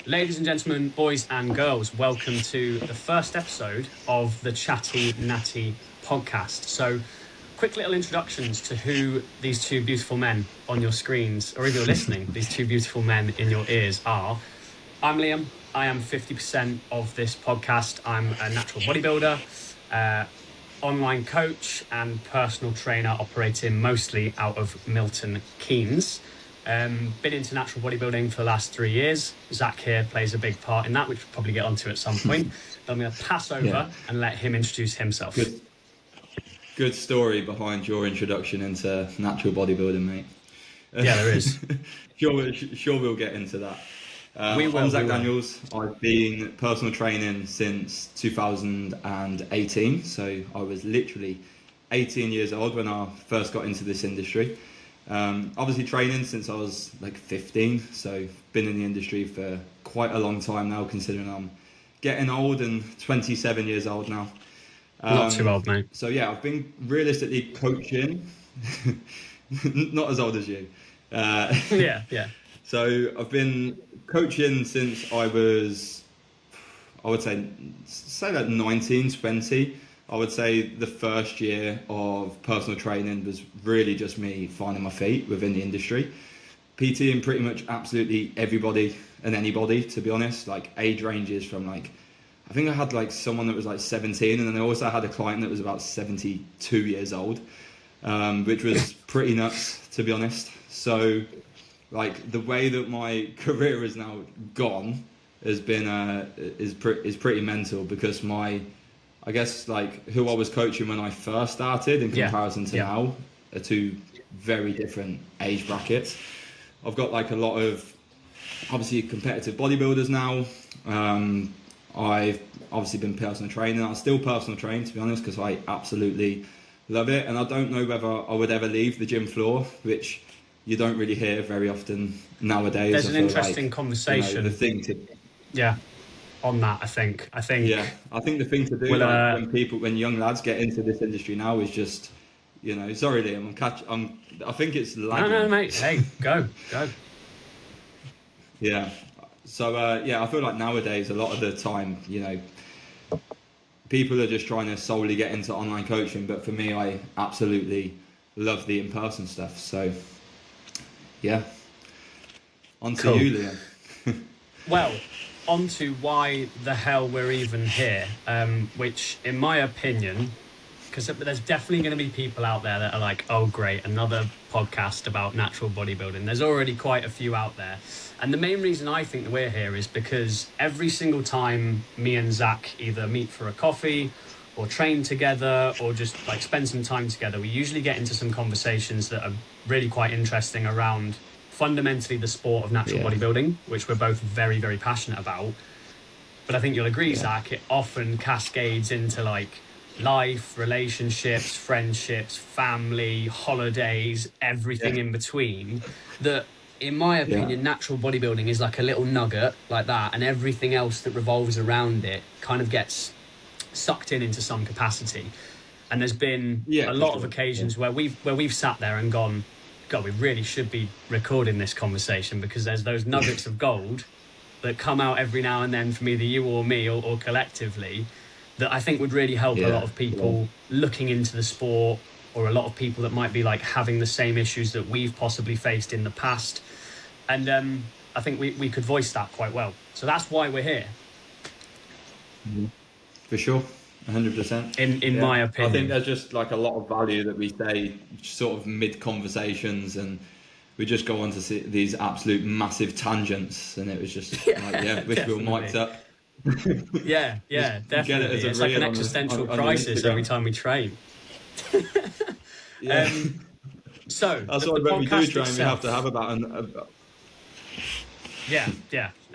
Ladies and gentlemen, boys and girls, welcome to the first episode of the Chatty Natty Podcast. So, quick little introductions to who these two beautiful men on your screens, or if you're listening, these two beautiful men in your ears are. I'm Liam. I am 50% of this podcast. I'm a natural bodybuilder, online coach and personal trainer operating mostly out of Milton Keynes. Been into natural bodybuilding for the last 3 years. Zach here plays a big part in that, which we'll probably get onto at some point. I'm going to pass over and let him introduce himself. Good story behind your introduction into natural bodybuilding, mate. Yeah, there is. Sure we'll get into that. I'm Zack Daniels. I've been personal training since 2018. So I was literally 18 years old when I first got into this industry. Obviously training since I was like 15, so been in the industry for quite a long time now, considering I'm getting old and 27 years old now. Not too old, mate. So yeah, I've been realistically coaching, not as old as you. Yeah. So I've been coaching since I was, I would say like 19, 20. I would say the first year of personal training was really just me finding my feet within the industry. PTing pretty much absolutely everybody and anybody, to be honest, like age ranges from like, I think I had like someone that was like 17, and then I also had a client that was about 72 years old, which was pretty nuts, to be honest. So like the way that my career has now gone has been, is pretty mental, because I guess like who I was coaching when I first started in comparison to now are two very different age brackets. I've got like a lot of obviously competitive bodybuilders now. I've obviously been personal training. I still personal train, to be honest, because I absolutely love it. And I don't know whether I would ever leave the gym floor, which you don't really hear very often nowadays. There's an interesting conversation. You know, the thing to... Yeah. On that, I think. Yeah, I think the thing to do when young lads get into this industry now is just, you know, sorry Liam, I think it's lagging. No, mate. Hey, go. Yeah. So I feel like nowadays a lot of the time, you know, people are just trying to solely get into online coaching, but for me, I absolutely love the in-person stuff. So yeah, on to you, Liam. Well, onto why the hell we're even here, which in my opinion, because there's definitely going to be people out there that are like, oh great, another podcast about natural bodybuilding. There's already quite a few out there, and the main reason I think that we're here is because every single time me and Zach either meet for a coffee or train together or just like spend some time together, we usually get into some conversations that are really quite interesting around fundamentally the sport of natural bodybuilding, which we're both very, very passionate about. But I think you'll agree, Zach, it often cascades into like life, relationships, friendships, family, holidays, everything in between. That, in my opinion, natural bodybuilding is like a little nugget like that, and everything else that revolves around it kind of gets sucked into some capacity. And there's been a lot of occasions where we've sat there and gone, God, we really should be recording this conversation, because there's those nuggets of gold that come out every now and then from either you or me or collectively that I think would really help a lot of people looking into the sport, or a lot of people that might be like having the same issues that we've possibly faced in the past. And I think we could voice that quite well. So that's why we're here. For sure. 100%. In my opinion, I think there's just like a lot of value that we say sort of mid conversations, and we just go on to see these absolute massive tangents, and it was just wish we were mic'd up. Definitely. It's like an existential crisis every time we train. So that's why when we do train, we have to have about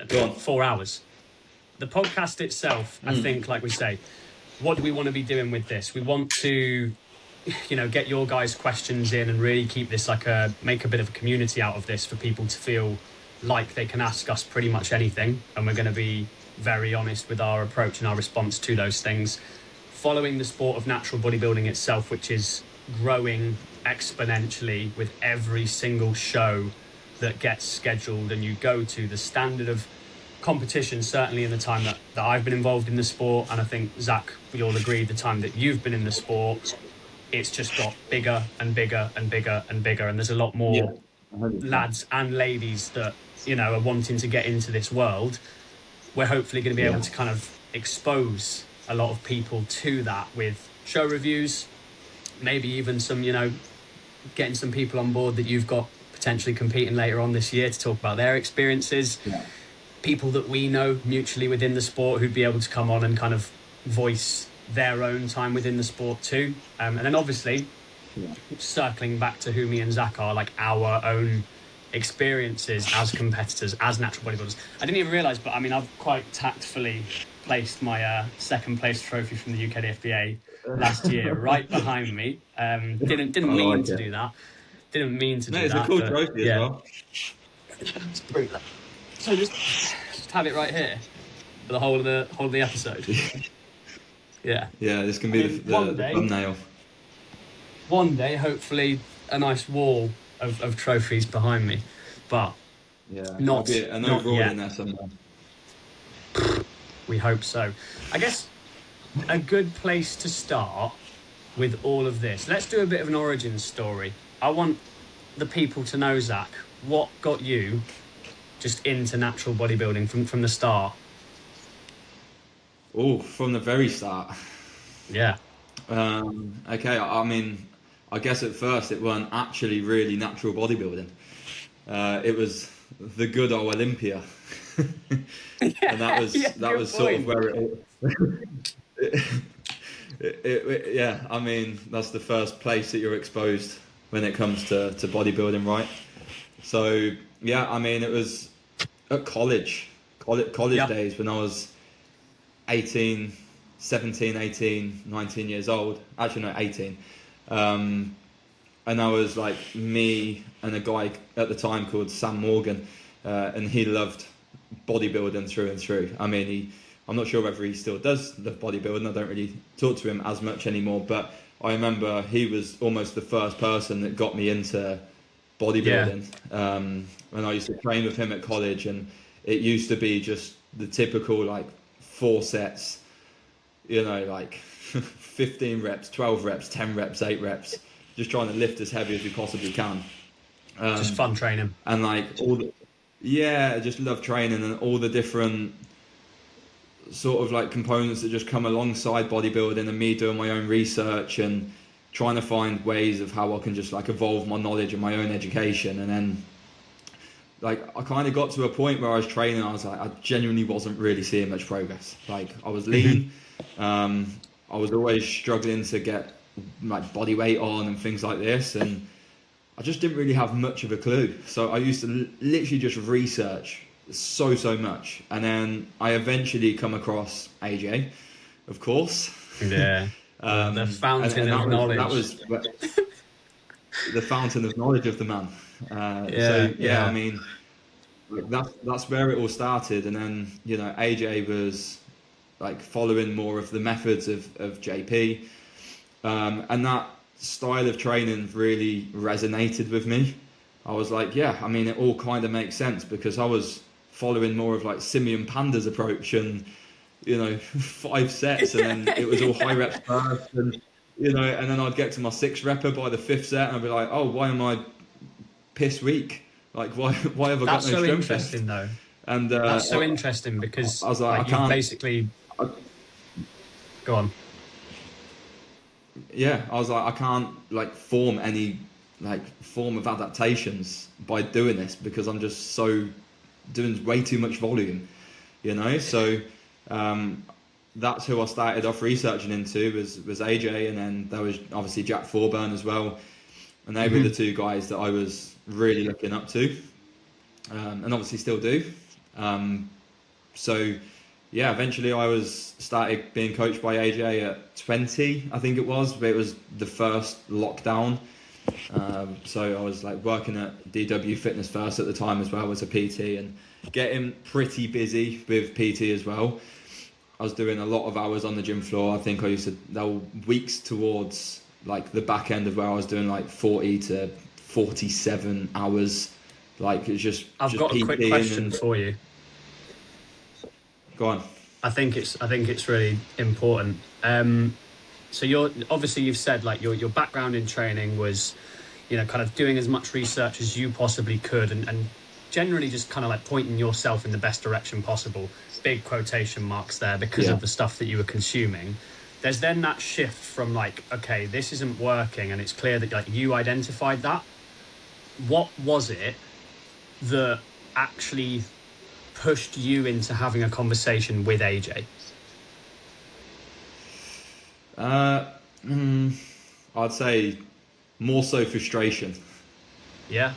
Go on. 4 hours. The podcast itself, I think, like we say, what do we want to be doing with this? We want to, get your guys' questions in and really keep this make a bit of a community out of this for people to feel like they can ask us pretty much anything. And we're going to be very honest with our approach and our response to those things. Following the sport of natural bodybuilding itself, which is growing exponentially with every single show that gets scheduled and you go to, the standard of competition, certainly in the time that I've been involved in the sport, and I think, Zach, we all agree the time that you've been in the sport, it's just got bigger and bigger and bigger and bigger, and there's a lot more 100%. lads and ladies that, you know, are wanting to get into this world. We're hopefully going to be able to kind of expose a lot of people to that with show reviews, maybe even some, you know, getting some people on board that you've got potentially competing later on this year to talk about their experiences. Yeah. People that we know mutually within the sport who'd be able to come on and kind of voice their own time within the sport too. And then obviously, circling back to who me and Zach are, like our own experiences as competitors, as natural bodybuilders. I didn't even realise, but I mean, I've quite tactfully placed my second place trophy from the UKDFBA last year right behind me. Didn't mean to do that. Didn't mean to do that. It's a cool trophy as well. Let's bring that. So just have it right here for the whole of the episode. Yeah. Yeah, this can be the thumbnail. One day, hopefully, a nice wall of trophies behind me, but not an not overall yet. in there somewhere. We hope so. I guess a good place to start with all of this. Let's do a bit of an origin story. I want the people to know, Zach, what got you just into natural bodybuilding from the start? Oh, from the very start. Yeah. Okay, I mean, I guess at first it weren't actually really natural bodybuilding. It was the good old Olympia. And that was sort of where it I mean, that's the first place that you're exposed when it comes to bodybuilding, right? So yeah, I mean, it was at college days when I was 17, 18, 19 years old. Actually, no, 18. And I was like, me and a guy at the time called Sam Morgan, and he loved bodybuilding through and through. I mean, I'm not sure whether he still does love bodybuilding. I don't really talk to him as much anymore, but I remember he was almost the first person that got me into bodybuilding. When I used to train with him at college, and it used to be just the typical like 4 sets, you know, like 15 reps, 12 reps, 10 reps, 8 reps, just trying to lift as heavy as we possibly can. Just fun training. And like I just love training and all the different sort of like components that just come alongside bodybuilding, and me doing my own research and trying to find ways of how I can just like evolve my knowledge and my own education. And then like I kind of got to a point where I was training, I was like, I genuinely wasn't really seeing much progress. Like I was lean, I was always struggling to get like body weight on and things like this, and I just didn't really have much of a clue. So I used to literally just research so much, and then I eventually come across AJ, of course. Yeah. The fountain of knowledge. That was the fountain of knowledge of the man. I mean, that's where it all started. And then, you know, AJ was like following more of the methods of JP, and that style of training really resonated with me. I was like, yeah, I mean, it all kind of makes sense, because I was following more of like Simeon Panda's approach, and you know, 5 sets, and then it was all high reps first, and you know, and then I'd get to my 6 repper by the 5th set, and I'd be like, oh, why am I piss weak? Like, why have I got no strength? That's so interesting, though. And that's so interesting, because I was like, I can't basically go on. Yeah, I was like, I can't like form any like form of adaptations by doing this, because I'm just so doing way too much volume, you know. So that's who I started off researching into was AJ, and then there was obviously Jack Forburn as well, and they were the 2 guys that I was really looking up to, and obviously still do. So yeah, eventually I started being coached by AJ at 20, I think it was, but it was the first lockdown. So I was like working at DW Fitness First at the time as well as a PT, and getting pretty busy with PT as well. I was doing a lot of hours on the gym floor. I think there were weeks towards like the back end of where I was doing like 40 to 47 hours. Like it's just. I've got a quick question for you. Go on. I think it's really important. So you've said like your background in training was, kind of doing as much research as you possibly could, and generally just kind of like pointing yourself in the best direction possible. Big quotation marks there because of the stuff that you were consuming. There's then that shift from like, okay, this isn't working, and it's clear that like you identified that. What was it that actually pushed you into having a conversation with AJ? I'd say more so frustration. Yeah.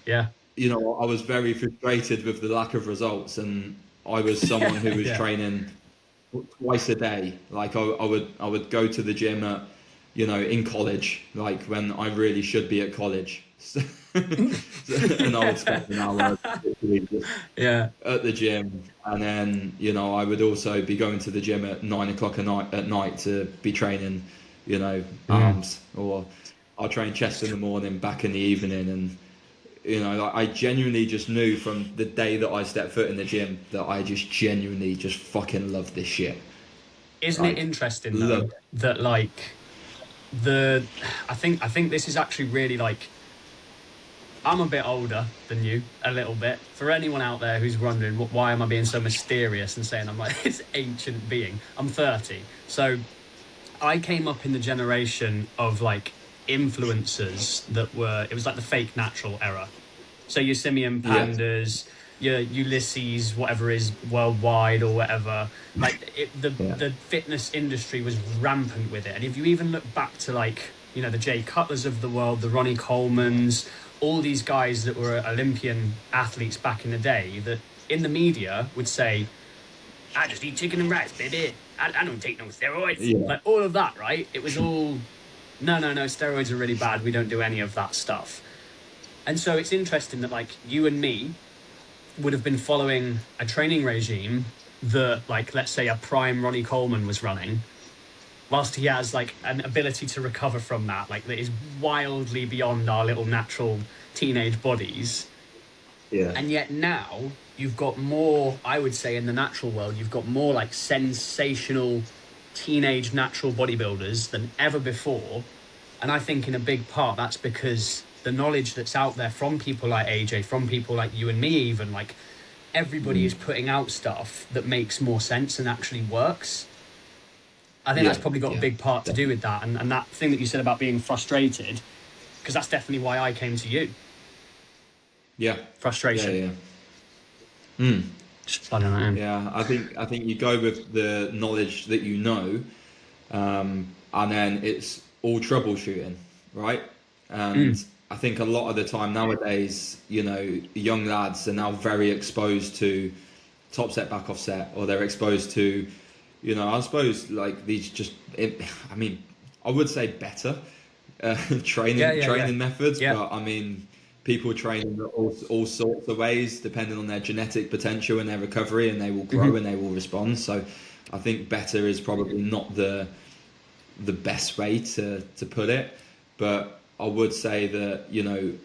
I was very frustrated with the lack of results, and I was someone who was training twice a day. Like I would go to the gym at, in college, like when I really should be at college. And I would spend an hour at the gym, and then I would also be going to the gym at 9 o'clock at night to be training arms, or I'll train chest in the morning, back in the evening, and I genuinely just knew from the day that I stepped foot in the gym that I just genuinely just fucking love this shit. Isn't it interesting though that like I think this is actually really like, I'm a bit older than you, a little bit. For anyone out there who's wondering why am I being so mysterious and saying I'm like this ancient being, I'm 30. So I came up in the generation of like influencers it was like the fake natural era. So your Simeon Pandas, your Ulysses, whatever is worldwide or whatever. Like the fitness industry was rampant with it. And if you even look back to like, the Jay Cutlers of the world, the Ronnie Colemans, all these guys that were Olympian athletes back in the day, that in the media would say, I just eat chicken and rice, baby. I don't take no steroids. Yeah. Like all of that, right? It was all, no, steroids are really bad. We don't do any of that stuff. And so it's interesting that like you and me would have been following a training regime that like, let's say a prime Ronnie Coleman was running, whilst he has like an ability to recover from that, like that is wildly beyond our little natural teenage bodies. Yeah. And yet now you've got more, I would say in the natural world, you've got more like sensational teenage natural bodybuilders than ever before. And I think in a big part that's because the knowledge that's out there from people like AJ, from people like you and me even, like everybody is putting out stuff that makes more sense and actually works. I think that's probably got a big part to do with that. And that thing that you said about being frustrated, because that's definitely why I came to you. Yeah. Frustration. Yeah. Just I don't know. Yeah, I think you go with the knowledge that and then it's all troubleshooting, right? And I think a lot of the time nowadays, young lads are now very exposed to top set, back off set, or they're exposed to, I suppose like these I would say better training methods, but I mean, people train in all sorts of ways depending on their genetic potential and their recovery, and they will grow and they will respond. So I think better is probably not the best way to put it, but I would say that,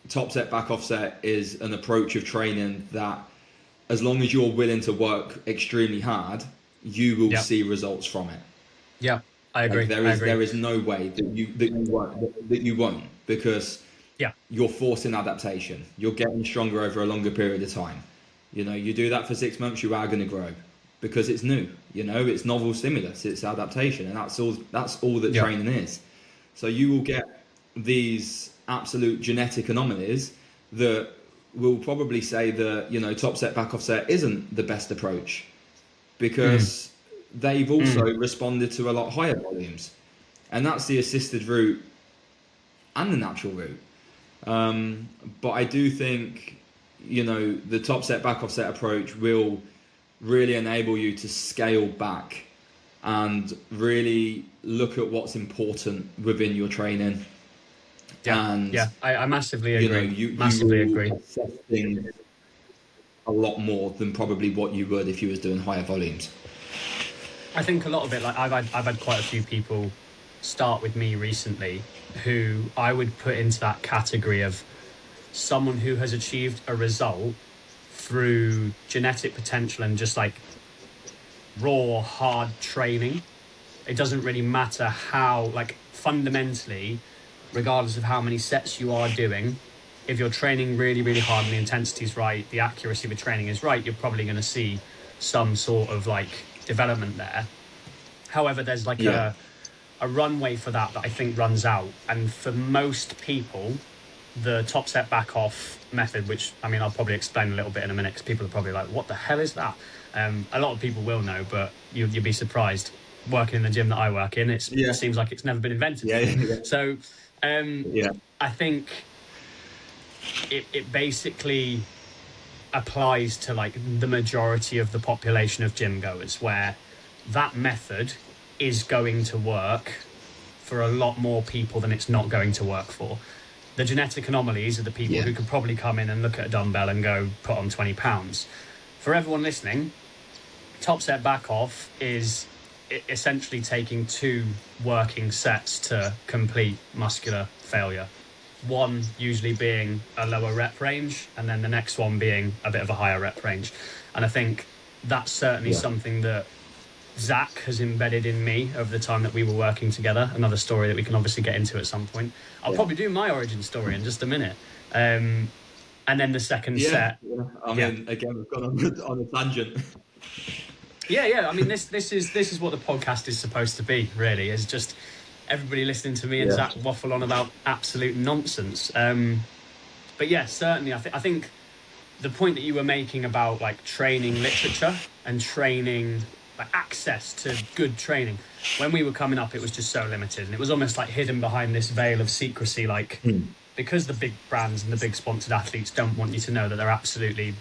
top set, back off set is an approach of training that as long as you're willing to work extremely hard, you will see results from it. Yeah, I agree. Like there is no way that you won't, because you're forcing adaptation. You're getting stronger over a longer period of time. You do that for 6 months, you are going to grow because it's new. It's novel stimulus, it's adaptation, and that's all that training is. So you will get these absolute genetic anomalies that will probably say that top set, back off set isn't the best approach, because they've also responded to a lot higher volumes, and that's the assisted route and the natural route. But I do think the top set, back off set approach will really enable you to scale back and really look at what's important within your training. I massively agree. You agree. Assess things a lot more than probably what you would if you was doing higher volumes. I think a lot of it, like I've had quite a few people start with me recently who I would put into that category of someone who has achieved a result through genetic potential and just like raw, hard training. It doesn't really matter how, like, fundamentally, regardless of how many sets you are doing, if you're training really, really hard and the intensity's right, the accuracy of the training is right, you're probably going to see some sort of like development there. However, there's like a runway for that I think runs out. And for most people, the top set back off method, which I mean, I'll probably explain a little bit in a minute because people are probably like, what the hell is that? A lot of people will know, but you'll be surprised. Working in the gym that I work in, it seems like it's never been invented. So I think it basically applies to like the majority of the population of gym goers, where that method is going to work for a lot more people than it's not going to work for. The genetic anomalies are the people who can probably come in and look at a dumbbell and go put on 20 pounds. For everyone listening, top set back off is essentially taking 2 working sets to complete muscular failure. One usually being a lower rep range, and then the next one being a bit of a higher rep range. And I think that's certainly something that Zack has embedded in me over the time that we were working together. Another story that we can obviously get into at some point. I'll probably do my origin story in just a minute. And then the second set. I mean, again, we've gone on a tangent. I mean, this is what the podcast is supposed to be, really, is just everybody listening to me and Zack waffle on about absolute nonsense. But yeah, certainly, I think the point that you were making about like training literature and training, like access to good training, when we were coming up, it was just so limited, and it was almost like hidden behind this veil of secrecy, like because the big brands and the big sponsored athletes don't want you to know that they're absolutely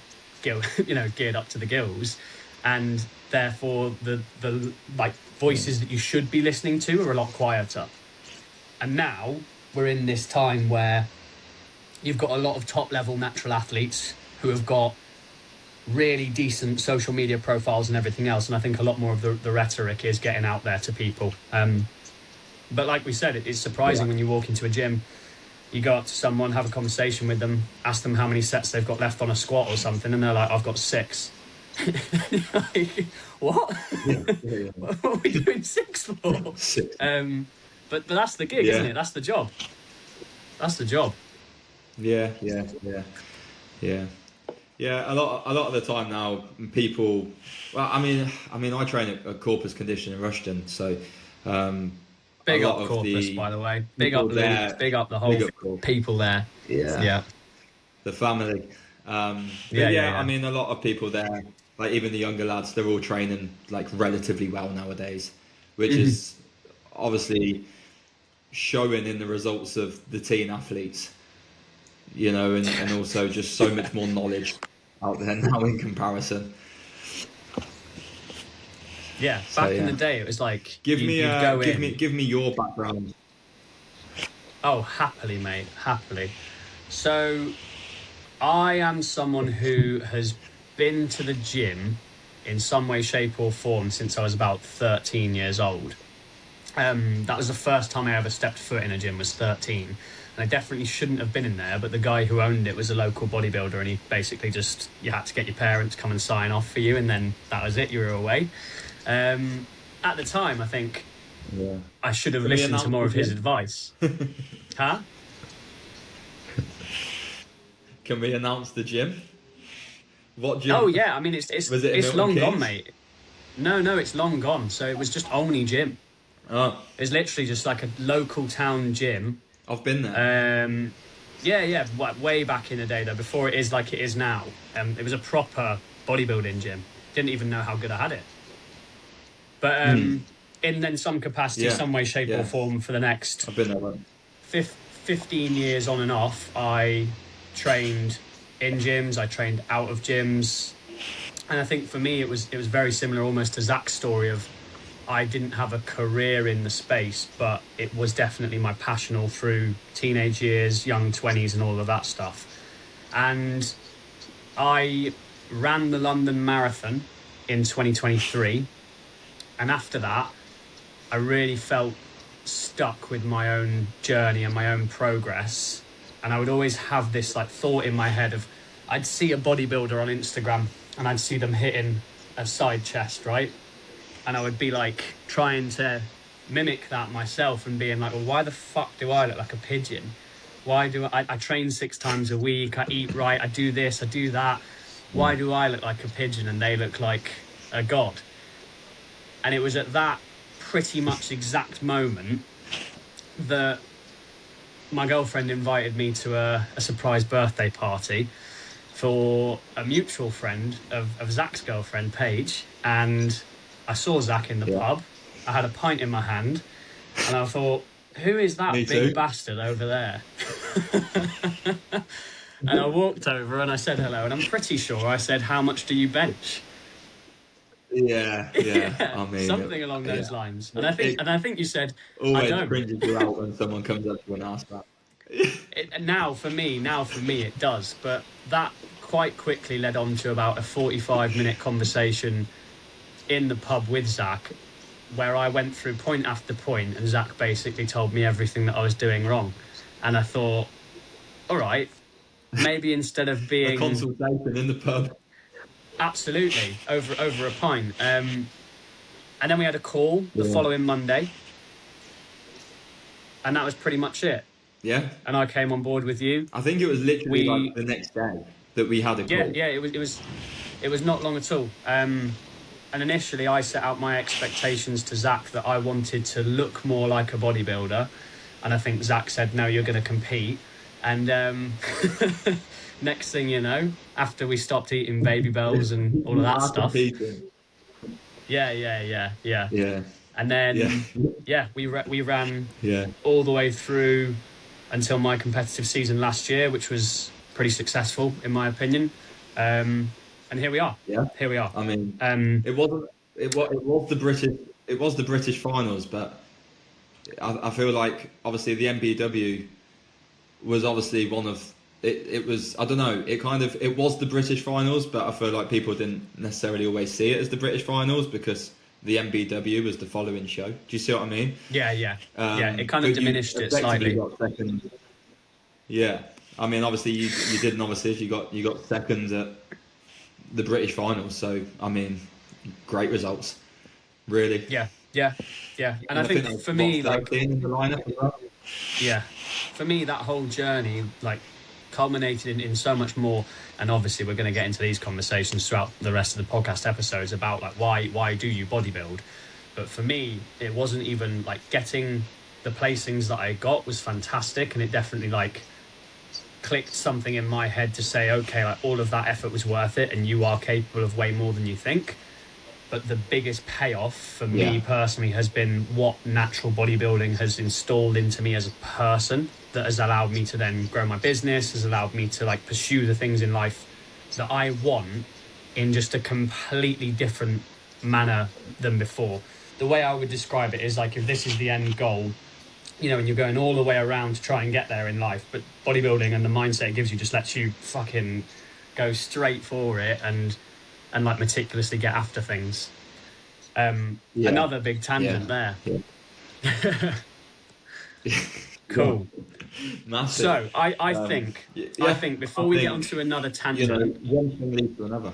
geared up to the gills, and therefore the like voices that you should be listening to are a lot quieter. And now we're in this time where you've got a lot of top level natural athletes who have got really decent social media profiles and everything else, and I think a lot more of the rhetoric is getting out there to people. But like we said, it's surprising when you walk into a gym, you go up to someone, have a conversation with them, ask them how many sets they've got left on a squat or something, and they're like, I've got 6. Like, what? What are we doing 6 for? 6. But that's the gig, isn't it? That's the job. Yeah. A lot of the time now, people. Well, I mean, I train at Corpus Condition in Rushden, so big up Corpus, by the way. Big up the big up the whole people there. Yeah. The family. I mean, a lot of people there, like even the younger lads, they're all training like relatively well nowadays, which is obviously showing in the results of the teen athletes, and also just so much more knowledge out there now in comparison. Yeah, back in the day, it was like give me your background. Oh, happily, mate, happily. So, I am someone who has been to the gym in some way, shape, or form since I was about 13 years old. That was the first time I ever stepped foot in a gym, was 13. And I definitely shouldn't have been in there, but the guy who owned it was a local bodybuilder, and he basically you had to get your parents to come and sign off for you, and then that was it, you were away. At the time, I think I should have listened to more of his advice. Huh? Can we announce the gym? What gym? Oh yeah, I mean it's long gone, mate. No, it's long gone. So it was just Olney Gym. Oh. It's literally just like a local town gym. I've been there. Way back in the day though, before it is like it is now. It was a proper bodybuilding gym. Didn't even know how good I had it. But in some capacity, some way, shape or form, for the next I've been there, 15 years on and off, I trained in gyms, I trained out of gyms. And I think for me it was very similar almost to Zack's story of I didn't have a career in the space, but it was definitely my passion all through teenage years, young 20s and all of that stuff. And I ran the London Marathon in 2023. And after that, I really felt stuck with my own journey and my own progress. And I would always have this like thought in my head of, I'd see a bodybuilder on Instagram and I'd see them hitting a side chest, right? and I would be like trying to mimic that myself and being like, well, why the fuck do I look like a pigeon? Why do I train 6 times a week, I eat right, I do this, I do that. Why do I look like a pigeon and they look like a god? And it was at that pretty much exact moment that my girlfriend invited me to a surprise birthday party for a mutual friend of Zach's girlfriend, Paige. And I saw Zach in the pub. I had a pint in my hand, and I thought, who is that big bastard over there? And I walked over and I said hello, and I'm pretty sure I said, how much do you bench? Yeah. I mean, something along those lines. And I think you said, always I don't. cringes you out when someone comes up to you and asks that. Now for me it does, but that quite quickly led on to about a 45-minute conversation in the pub with Zach, where I went through point after point, and Zach basically told me everything that I was doing wrong. And I thought, all right, maybe instead of being a consultation in the pub, absolutely over a pint. And then we had a call the following Monday, and that was pretty much it. Yeah. And I came on board with you. I think it was literally like the next day that we had a call. Yeah, it was not long at all. And initially I set out my expectations to Zach that I wanted to look more like a bodybuilder. And I think Zach said, no, you're going to compete. And next thing you know, after we stopped eating Baby Bells and all of that stuff. Yeah. And then, we ran all the way through until my competitive season last year, which was pretty successful in my opinion. And here we are. Yeah. Here we are. I mean, it was the British finals, but I feel like obviously the MBW was obviously one of it was, I don't know, it was the British finals, but I feel like people didn't necessarily always see it as the British finals because the MBW was the following show. Do you see what I mean? Yeah. It kind of diminished it slightly. Yeah, I mean, obviously you did novices. You got seconds at the British finals. So I mean, great results, really. Yeah. And I think for me, like, in the lineup as well. Yeah, for me that whole journey like culminated in so much more. And obviously we're going to get into these conversations throughout the rest of the podcast episodes about like why do you bodybuild. But for me, it wasn't even like getting the placings that I got was fantastic, and it definitely like clicked something in my head to say, okay, like all of that effort was worth it, and you are capable of way more than you think. But the biggest payoff for me personally has been what natural bodybuilding has installed into me as a person, that has allowed me to then grow my business, has allowed me to like pursue the things in life that I want in just a completely different manner than before. The way I would describe it is like, if this is the end goal, you know, and you're going all the way around to try and get there in life, but bodybuilding and the mindset it gives you just lets you fucking go straight for it and like meticulously get after things. Another big tangent there. Yeah. Cool. Massive. So I think before we get onto another tangent, you know, one thing leads to another.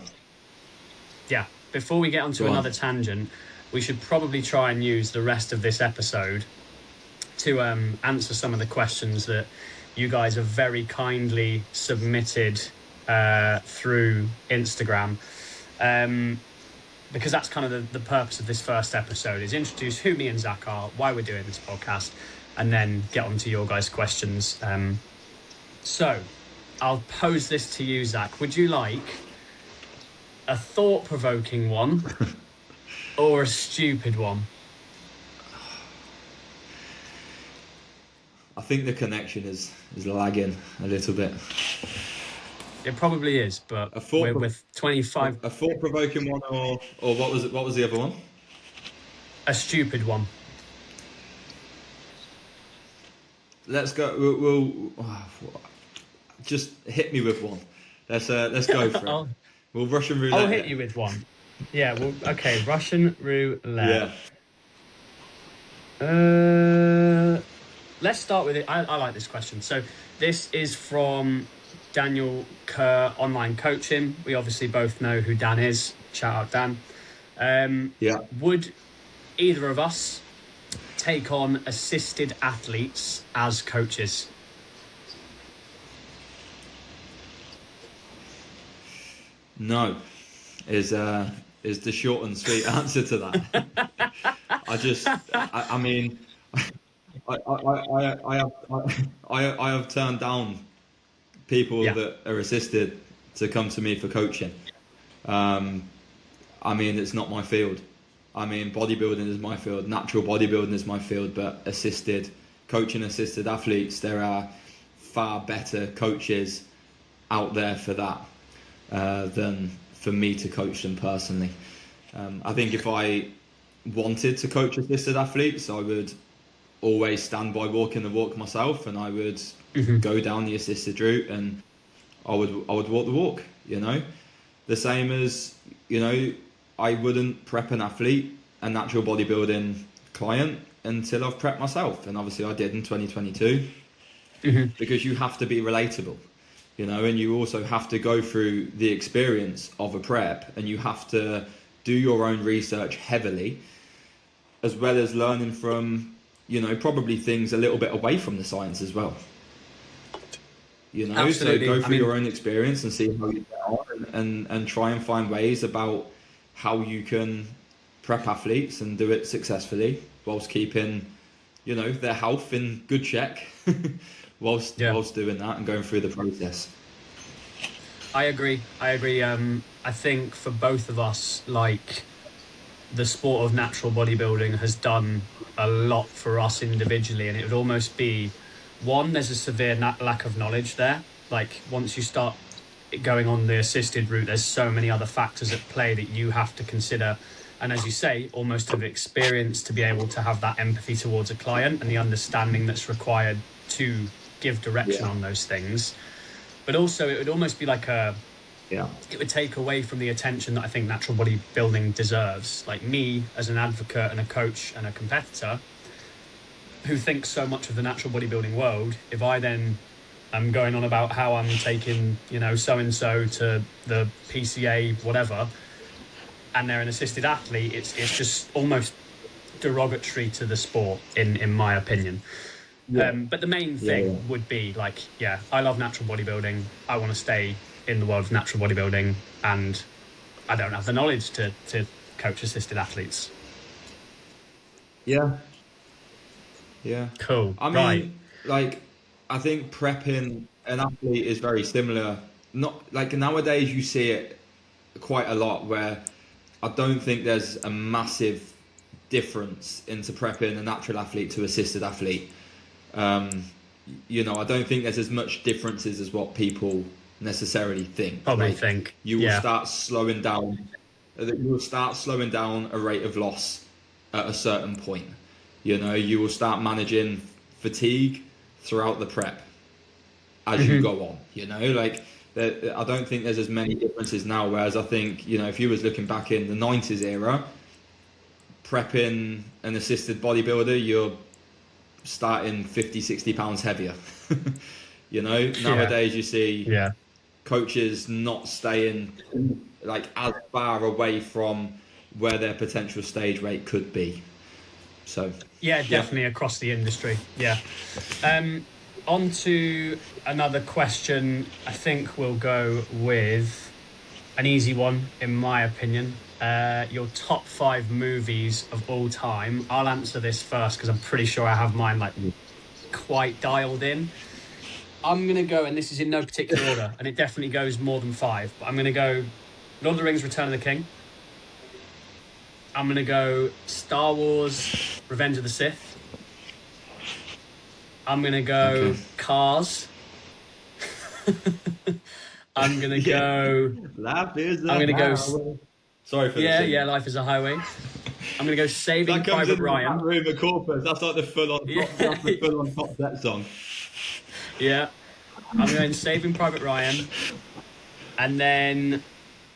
Yeah, before we get onto another tangent, we should probably try and use the rest of this episode to answer some of the questions that you guys have very kindly submitted through Instagram. Because that's kind of the purpose of this first episode, is introduce who me and Zach are, why we're doing this podcast, and then get on to your guys' questions. So I'll pose this to you, Zach. Would you like a thought-provoking one or a stupid one? I think the connection is lagging a little bit. It probably is, but we're with 25. A thought-provoking one, or what was it? What was the other one? A stupid one. Let's go. We'll just hit me with one. Let's go for it. We'll Russian roulette. I'll hit you with one. Yeah. Well, okay. Russian roulette. Yeah. Let's start with it. I like this question. So this is from Daniel Kerr Online Coaching. We obviously both know who Dan is. Shout out Dan. Would either of us take on assisted athletes as coaches? No, is the short and sweet answer to that. I mean, I have turned down people that are assisted to come to me for coaching. I mean, it's not my field. I mean, bodybuilding is my field, natural bodybuilding is my field, but coaching assisted athletes, there are far better coaches out there for that than for me to coach them personally. I think if I wanted to coach assisted athletes, I would always stand by walking the walk myself, and I would go down the assisted route, and I would walk the walk, you know. The same as, you know, I wouldn't prep an athlete, a natural bodybuilding client, until I've prepped myself. And obviously I did in 2022 because you have to be relatable, you know, and you also have to go through the experience of a prep, and you have to do your own research heavily, as well as learning from, you know, probably things a little bit away from the science as well. You know, Absolutely. So go through your own experience and see how you get on, and try and find ways about how you can prep athletes and do it successfully whilst keeping, you know, their health in good check whilst doing that and going through the process. I agree. I think for both of us, like, the sport of natural bodybuilding has done a lot for us individually, and it would almost be, one, there's a severe lack of knowledge there. Like, once you start going on the assisted route, there's so many other factors at play that you have to consider, and as you say, almost have experience to be able to have that empathy towards a client and the understanding that's required to give direction on those things. But also it would almost be like it would take away from the attention that I think natural bodybuilding deserves. Like, me as an advocate and a coach and a competitor who thinks so much of the natural bodybuilding world, if I then am going on about how I'm taking, you know, so-and-so to the PCA, whatever, and they're an assisted athlete, it's just almost derogatory to the sport, in my opinion. But the main thing would be, like, I love natural bodybuilding. I want to stay in the world of natural bodybuilding, and I don't have the knowledge to coach assisted athletes. Yeah. Cool. I mean, like, I think prepping an athlete is very similar. Not like nowadays you see it quite a lot, where I don't think there's a massive difference into prepping a natural athlete to assisted athlete. You know, I don't think there's as much differences as what people necessarily think. You will start slowing down. You will start slowing down a rate of loss at a certain point. You know, you will start managing fatigue throughout the prep as you go on. You know, like, I don't think there's as many differences now. Whereas I think, you know, if you was looking back in the 90s era, prepping an assisted bodybuilder, you're starting 50, 60 pounds heavier. You know, nowadays you see coaches not staying like as far away from where their potential stage rate could be. So definitely across the industry. On to another question. I think we'll go with an easy one, in my opinion. Your top 5 movies of all time. I'll answer this first because I'm pretty sure I have mine like quite dialed in. I'm going to go, and this is in no particular order, and it definitely goes more than 5, but I'm going to go Lord of the Rings, Return of the King. I'm going to go Star Wars, Revenge of the Sith. I'm going to go Cars. I'm going to go... Life is a I'm going to go... Sorry for the Life is a Highway. I'm going to go Saving Private Ryan. That Corpus. That's like the full-on top set song. Yeah. I'm going Saving Private Ryan. And then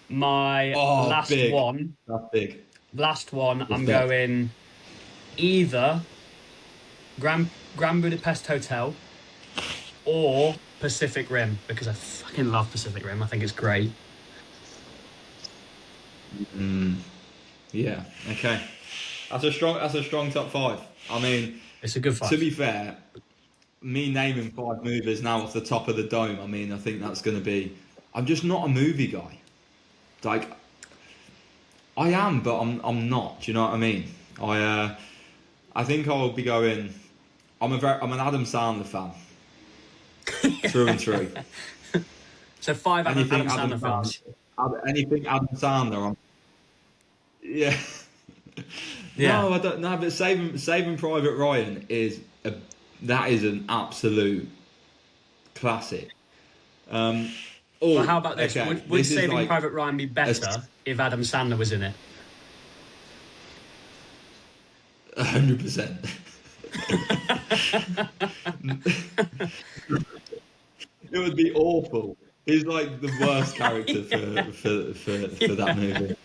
my last one... That's big. Last one, I'm going either Grand Budapest Hotel or Pacific Rim, because I fucking love Pacific Rim. I think it's great. Yeah. Okay. That's a strong top 5. I mean, It's a good fight. to be fair, me naming 5 movies now off the top of the dome, I mean, I think that's going to be. I'm just not a movie guy. Like, I am, but I'm not. Do you know what I mean? I think I'll be going. I'm an Adam Sandler fan, through and through. So 5 Adam Sandler films. Anything Adam Sandler. Yeah. Yeah. No, I don't know. But Saving Private Ryan is an absolute classic. Well, how about this? Okay, Would this is Saving like Private Ryan be better if Adam Sandler was in it? 100%. It would be awful. He's like the worst character for that movie.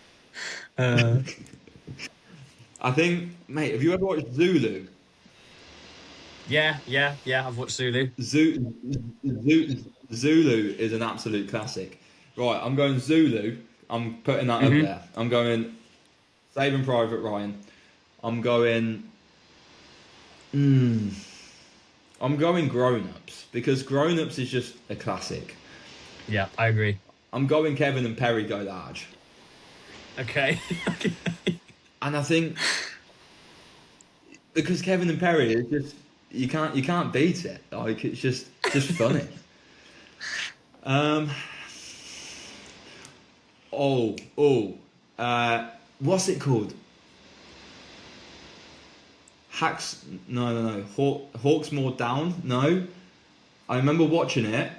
I think, mate, have you ever watched Zulu? Yeah, I've watched Zulu. Zulu is an absolute classic. Right, I'm going Zulu. I'm putting that up there. I'm going Saving Private Ryan. I'm going Grown Ups, because Grown Ups is just a classic. Yeah, I agree. I'm going Kevin and Perry Go Large. Okay. And I think because Kevin and Perry is just you can't beat it. Like, it's just funny. What's it called? Hawksmoor Down? No. I remember watching it,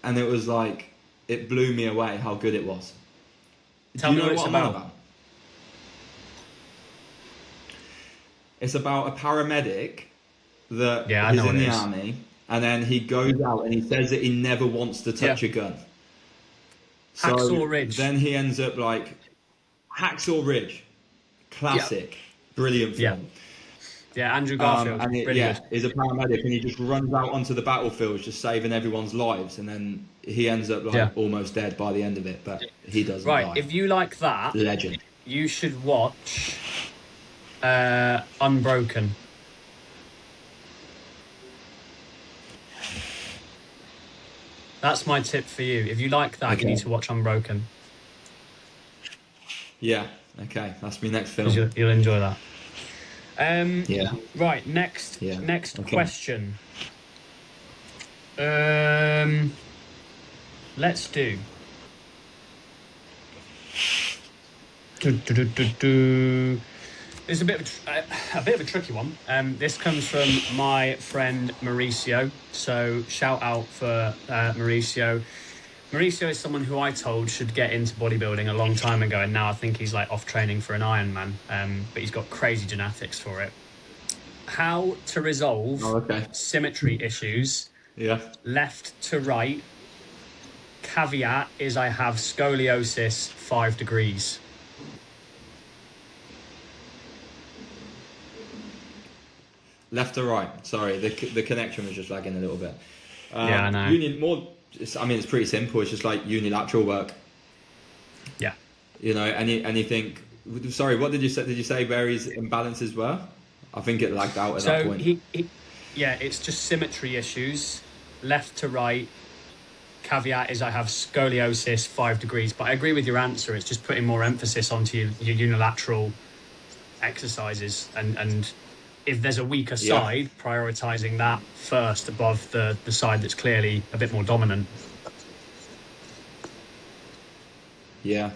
and it was like, it blew me away how good it was. Tell me what it's about. It's about a paramedic that is in the army, and then he goes out and he says that he never wants to touch a gun. So Hacksaw Ridge. Then he ends up like Hacksaw Ridge, classic, brilliant film. Yeah, Andrew Garfield. He's a paramedic, and he just runs out onto the battlefield, just saving everyone's lives, and then he ends up almost dead by the end of it, but he doesn't die. If you like that, legend, you should watch Unbroken. That's my tip for you. If you like that, you need to watch Unbroken. Yeah. Okay, that's my next film. You'll enjoy that. Right, next question. Let's do. It's a bit of a tricky one. This comes from my friend Mauricio. So shout out for Mauricio. Mauricio is someone who I told should get into bodybuilding a long time ago, and now I think he's like off training for an Ironman. But he's got crazy genetics for it. How to resolve symmetry issues? Yeah. Left to right. Caveat is I have scoliosis 5 degrees. Left to right. Sorry, the connection was just lagging a little bit. I know. It's pretty simple. It's just like unilateral work. Yeah. You know, and you think. Sorry, what did you say? Did you say where his imbalances were? I think it lagged out at that point. It's just symmetry issues. Left to right. Caveat is I have scoliosis 5 degrees. But I agree with your answer. It's just putting more emphasis onto your unilateral exercises, and if there's a weaker side, prioritising that first above the side that's clearly a bit more dominant. Yeah.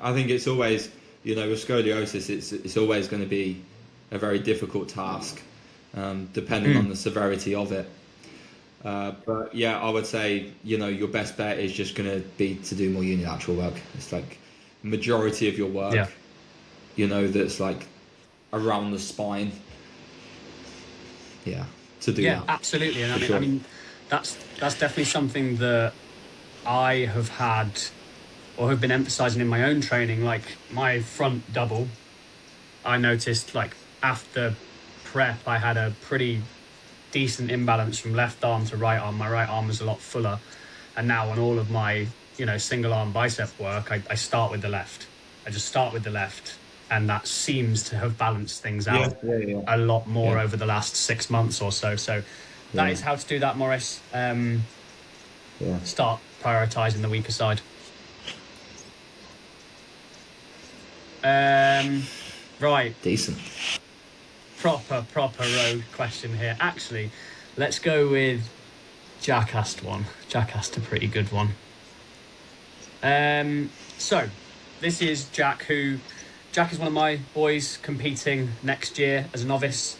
I think it's always, with scoliosis, it's always going to be a very difficult task, depending on the severity of it. But yeah, I would say, your best bet is just going to be to do more unilateral work. It's like majority of your work, that's like around the spine. Yeah, to do that. Yeah, absolutely. And I mean, that's definitely something that I have had or have been emphasising in my own training. Like my front double, I noticed like after prep, I had a pretty decent imbalance from left arm to right arm. My right arm was a lot fuller. And now on all of my, single arm bicep work, I start with the left. I just start with the left. and that seems to have balanced things out a lot more over the last 6 months or so. So that is how to do that, Morris. Start prioritizing the weaker side. Right. Decent. Proper road question here. Actually, let's go with Jack asked one. Jack asked a pretty good one. So this is Jack, Jack is one of my boys competing next year as a novice.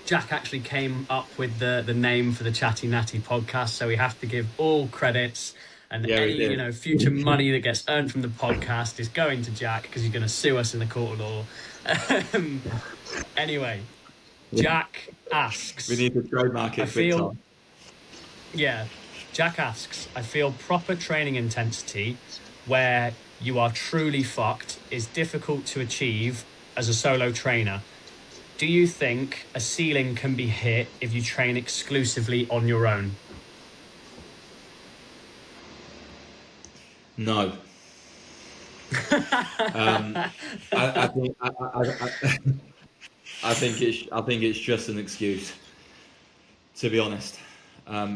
Jack actually came up with the name for the Chatty Natty podcast, so we have to give all credits, and any future money that gets earned from the podcast is going to Jack, because he's going to sue us in the court of law. Anyway, Jack asks, we need to trademark it. Jack asks, I feel proper training intensity where you are truly fucked is difficult to achieve as a solo trainer. Do you think a ceiling can be hit if you train exclusively on your own? No. I think it's just an excuse, to be honest.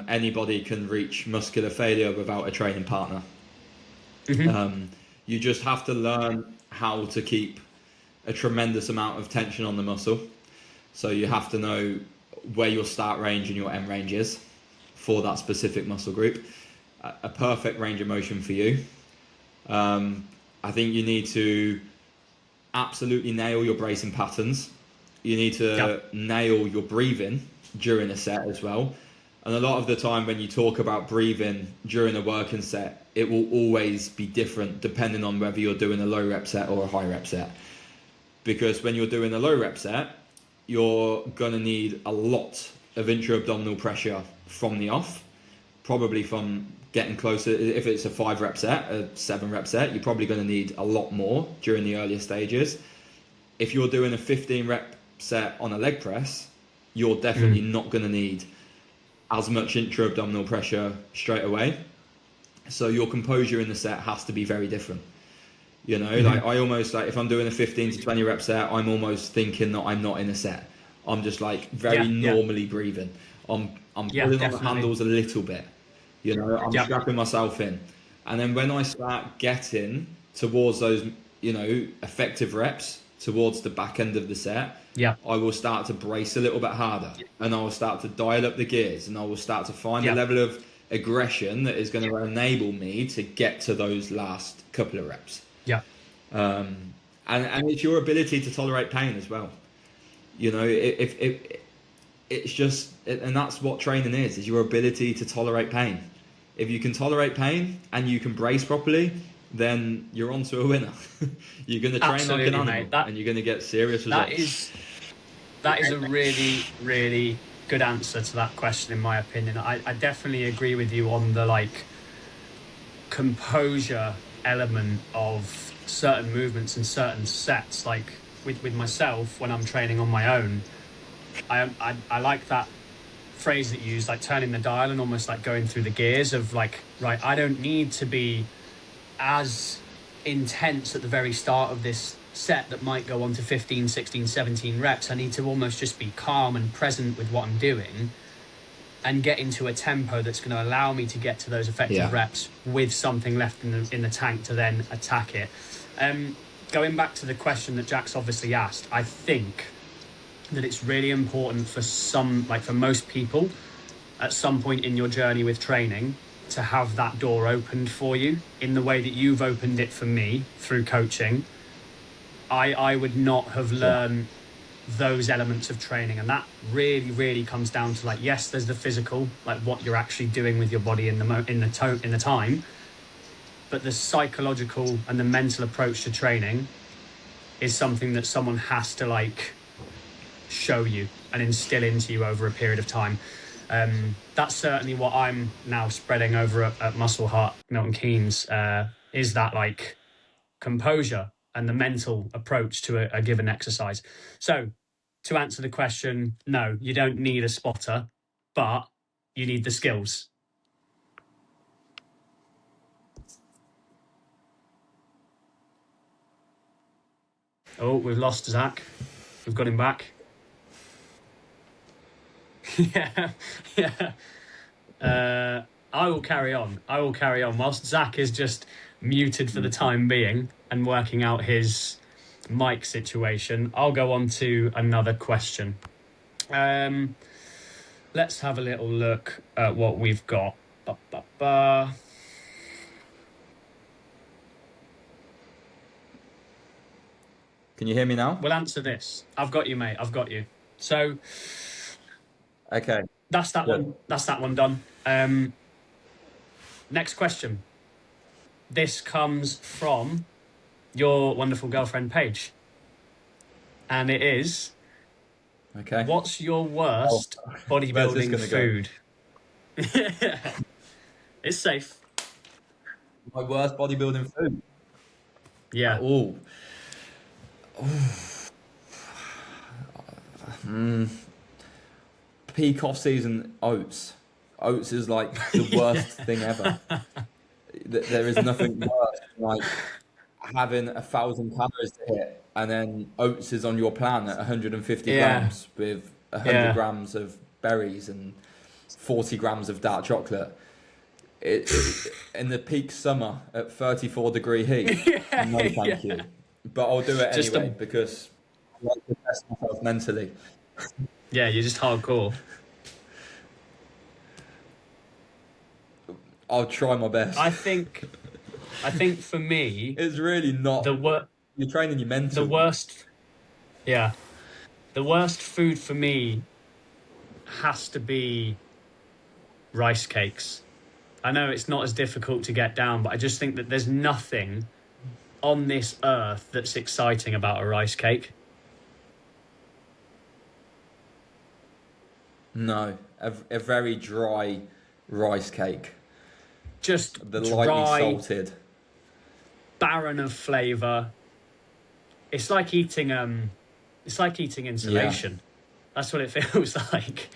Anybody can reach muscular failure without a training partner. You just have to learn how to keep a tremendous amount of tension on the muscle. So you have to know where your start range and your end range is for that specific muscle group. A perfect range of motion for you. I think you need to absolutely nail your bracing patterns. You need to nail your breathing during a set as well. And a lot of the time when you talk about breathing during a working set, it will always be different depending on whether you're doing a low rep set or a high rep set. Because when you're doing a low rep set, you're going to need a lot of intra-abdominal pressure from the off, probably from getting closer. If it's a 5 rep set, a 7 rep set, you're probably going to need a lot more during the earlier stages. If you're doing a 15 rep set on a leg press, you're definitely not going to need as much intra-abdominal pressure straight away. So your composure in the set has to be very different. You know, like I almost, like if I'm doing a 15 to 20 rep set, I'm almost thinking that I'm not in a set. I'm just like very normally breathing. I'm pulling on the handles a little bit. You know, I'm strapping myself in. And then when I start getting towards those, you know, effective reps towards the back end of the set, I will start to brace a little bit harder, and I will start to dial up the gears, and I will start to find a level of aggression that is going to enable me to get to those last couple of reps. And it's your ability to tolerate pain as well. You know, if it's just, and that's what training is your ability to tolerate pain. If you can tolerate pain and you can brace properly, then you're on to a winner. You're going to train like an animal, and you're going to get serious results. That is a really, really good answer to that question, in my opinion. I definitely agree with you on the like composure element of certain movements and certain sets. Like with myself, when I'm training on my own, I like that phrase that you use, like turning the dial and almost like going through the gears of like, right, I don't need to be as intense at the very start of this set that might go on to 15, 16, 17 reps. I need to almost just be calm and present with what I'm doing and get into a tempo that's going to allow me to get to those effective reps with something left in the tank to then attack it. Going back to the question that Jack's obviously asked, I think that it's really important for for most people at some point in your journey with training to have that door opened for you in the way that you've opened it for me through coaching. I would not have learned those elements of training, and that really comes down to like, yes, there's the physical, like what you're actually doing with your body in the time, but the psychological and the mental approach to training is something that someone has to like show you and instill into you over a period of time. That's certainly what I'm now spreading over at Muscle Heart Milton Keynes, is that like composure and the mental approach to a given exercise. So to answer the question, no, you don't need a spotter, but you need the skills. Oh, we've lost Zach. We've got him back. Yeah, yeah. I will carry on. Whilst Zach is just muted for the time being and working out his mic situation, I'll go on to another question. Let's have a little look at what we've got. Can you hear me now? We'll answer this. I've got you, mate. I've got you. So, Okay. that's that one. That's that one done. Next question. This comes from your wonderful girlfriend, Paige. And it is, Okay. what's your worst bodybuilding food? It's safe. My worst bodybuilding food? Yeah. Peak off-season oats. Oats is like the worst thing ever. There is nothing worse than like having 1,000 calories to hit, and then oats is on your plan at 150 grams with 100 grams of berries and 40 grams of dark chocolate. In the peak summer at 34-degree heat. No, thank you. But I'll do it anyway because I like to test myself mentally. Yeah, you're just hardcore. I'll try my best. I think for me, it's really not. You're training your mental. The worst food for me has to be rice cakes. I know it's not as difficult to get down, but I just think that there's nothing on this earth that's exciting about a rice cake. No, a very dry rice cake. Just the dry, lightly salted, barren of flavour. It's like eating insulation. Yeah. That's what it feels like.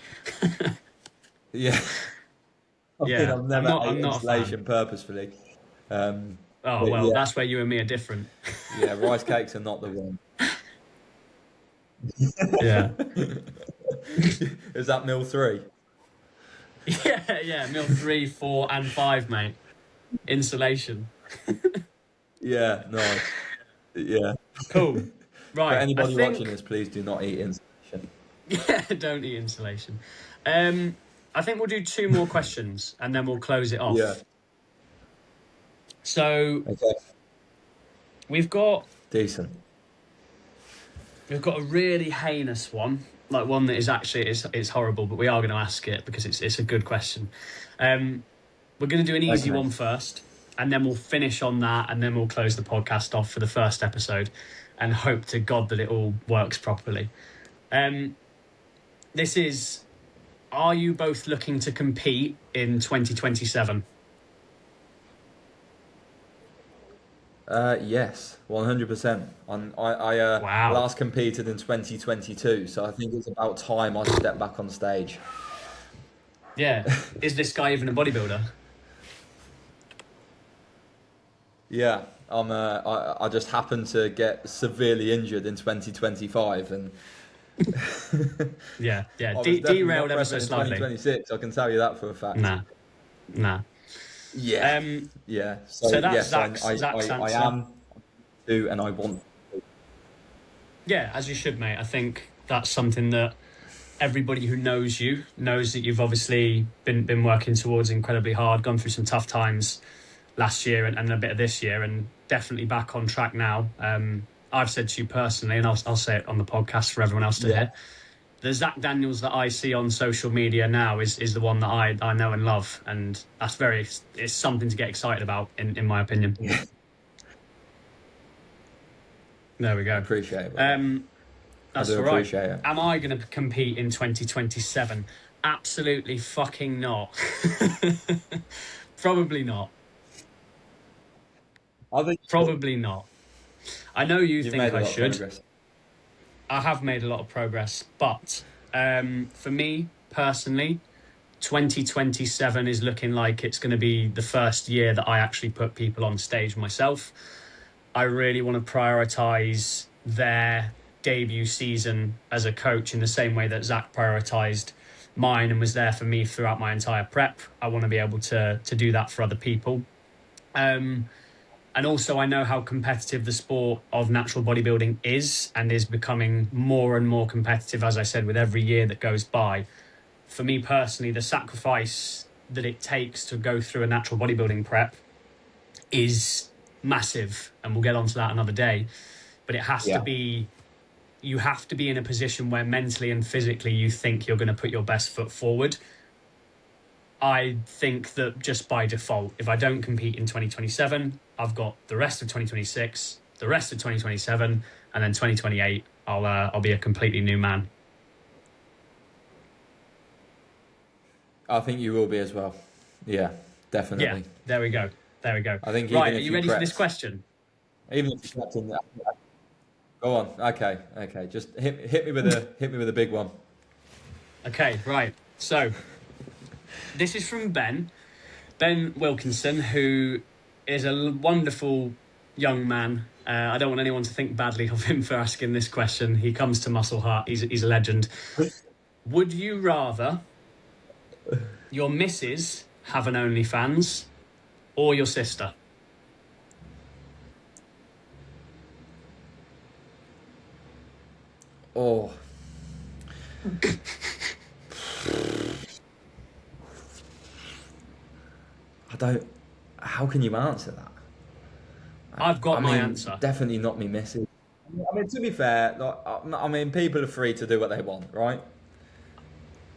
Yeah. Yeah, I've never ate insulation purposefully. That's where you and me are different. Yeah, rice cakes are not the one. Yeah. Is that meal 3? Yeah, meal 3, 4, and 5, mate. Insulation. Yeah, nice. Yeah. Cool. Right. For anybody watching this, please do not eat insulation. Yeah, don't eat insulation. I think we'll do 2 more questions and then we'll close it off. Yeah. So we've got a really heinous one, like one that is actually it's horrible, but we are going to ask it because it's a good question. We're going to do an easy one first, and then we'll finish on that, and then we'll close the podcast off for the first episode, and hope to God that it all works properly. This is: are you both looking to compete in 2027? Yes, 100%. I last competed in 2022, so I think it's about time I step back on stage. Yeah. Is this guy even a bodybuilder? Yeah, I just happened to get severely injured in 2025, and yeah, derailed ever so slightly. 2026, I can tell you that for a fact. Nah. Yeah. Yeah. So that's yes, Zach's I am to, and I want to. Yeah, as you should, mate. I think that's something that everybody who knows you knows, that you've obviously been working towards incredibly hard, gone through some tough times last year and a bit of this year, and definitely back on track now. I've said to you personally, and I'll say it on the podcast for everyone else to hear, the Zach Daniels that I see on social media now is the one that I know and love, and that's it's something to get excited about in my opinion. Yeah. There we go. I appreciate it. That's all right. Am I going to compete in 2027? Absolutely fucking not. Probably not. Probably not. I know you think I should. I have made a lot of progress, but for me personally, 2027 is looking like it's going to be the first year that I actually put people on stage myself. I really want to prioritise their debut season as a coach in the same way that Zack prioritized mine and was there for me throughout my entire prep. I want to be able to do that for other people. And also, I know how competitive the sport of natural bodybuilding is and is becoming more and more competitive, as I said, with every year that goes by. For me personally, the sacrifice that it takes to go through a natural bodybuilding prep is massive. And we'll get onto that another day. But it has to be, you have to be in a position where mentally and physically you think you're going to put your best foot forward. I think that just by default, if I don't compete in 2027, I've got the rest of 2026, the rest of 2027, and then 2028, I'll be a completely new man. I think you will be as well. Yeah, definitely. Yeah, there we go. I think. Right, are you ready for this question? Even if you prepped in that. Go on. Okay. Just hit me with a big one. Okay, right. So this is from Ben Wilkinson, who is a wonderful young man. I don't want anyone to think badly of him for asking this question. He comes to Muscle Heart. He's a legend. Would you rather your missus have an OnlyFans or your sister? Oh. How can you answer that? I've got my answer. Definitely not me missus. I mean, to be fair, people are free to do what they want, right?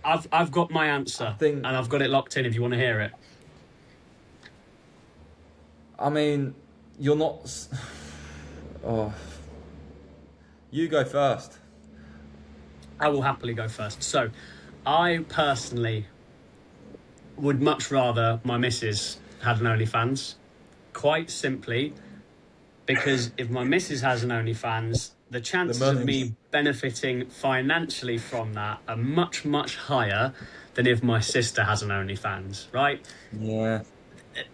I've got my answer, and I've got it locked in if you want to hear it. I mean, you're not... Oh. You go first. I will happily go first. So, I personally would much rather my missus had an OnlyFans. Quite simply, because if my missus has an OnlyFans, the chances of me benefiting financially from that are much, much higher than if my sister has an OnlyFans, right? Yeah.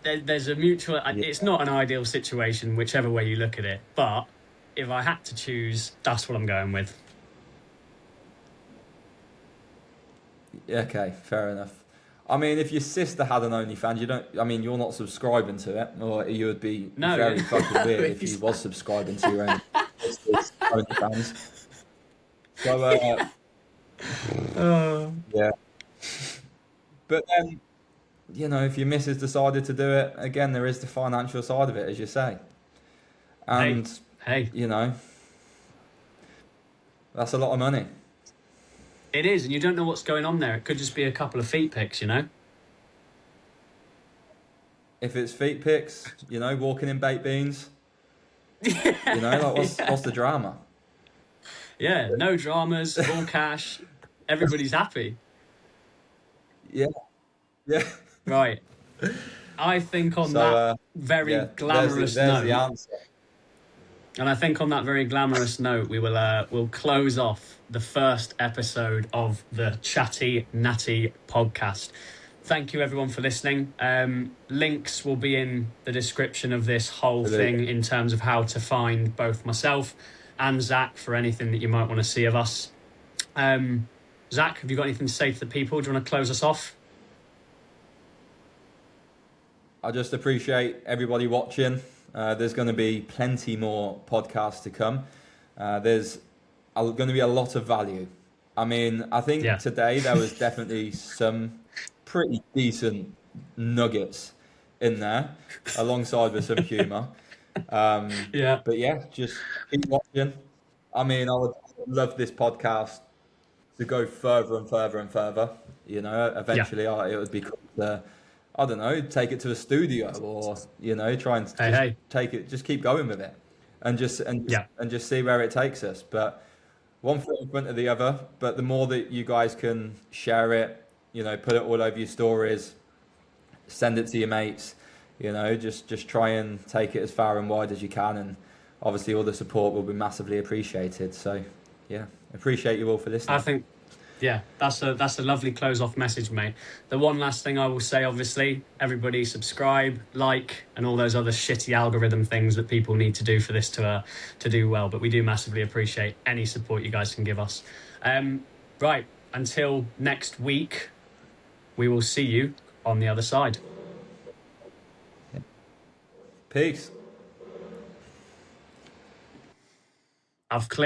There's a mutual... It's not an ideal situation, whichever way you look at it, but if I had to choose, that's what I'm going with. Okay, fair enough. I mean, if your sister had an OnlyFans, you're not subscribing to it, or you would be very fucking weird if you was subscribing to your own sister's OnlyFans. So, yeah. But then, if your missus decided to do it, again, there is the financial side of it, as you say. And, hey. That's a lot of money. It is, and you don't know what's going on there. It could just be a couple of feet pics, If it's feet pics, walking in baked beans, what's the drama? Yeah, no dramas, all cash, everybody's happy. Yeah. Right. I think on that very glamorous there's note, the answer. And I think on that very glamorous note, we'll close off the first episode of the Chatty Natty Podcast. Thank you everyone for listening. Links will be in the description of this whole thing in terms of how to find both myself and Zack for anything that you might want to see of us. Zack, have you got anything to say to the people? Do you want to close us off? I just appreciate everybody watching. There's going to be plenty more podcasts to come. There's going to be a lot of value. I mean, I think today there was definitely some pretty decent nuggets in there, alongside with some humour. But yeah, just keep watching. I mean, I would love this podcast to go further and further and further. Eventually it would be cool to, I don't know, take it to a studio, or try and take it, just keep going with it, and just see where it takes us. But one foot in front of the other. But the more that you guys can share it, put it all over your stories, send it to your mates, just try and take it as far and wide as you can, and obviously all the support will be massively appreciated. So yeah, appreciate you all for listening. Yeah, that's a lovely close-off message, mate. The one last thing I will say, obviously, everybody subscribe, like, and all those other shitty algorithm things that people need to do for this to do well. But we do massively appreciate any support you guys can give us. Right, until next week, we will see you on the other side. Peace. I've clicked.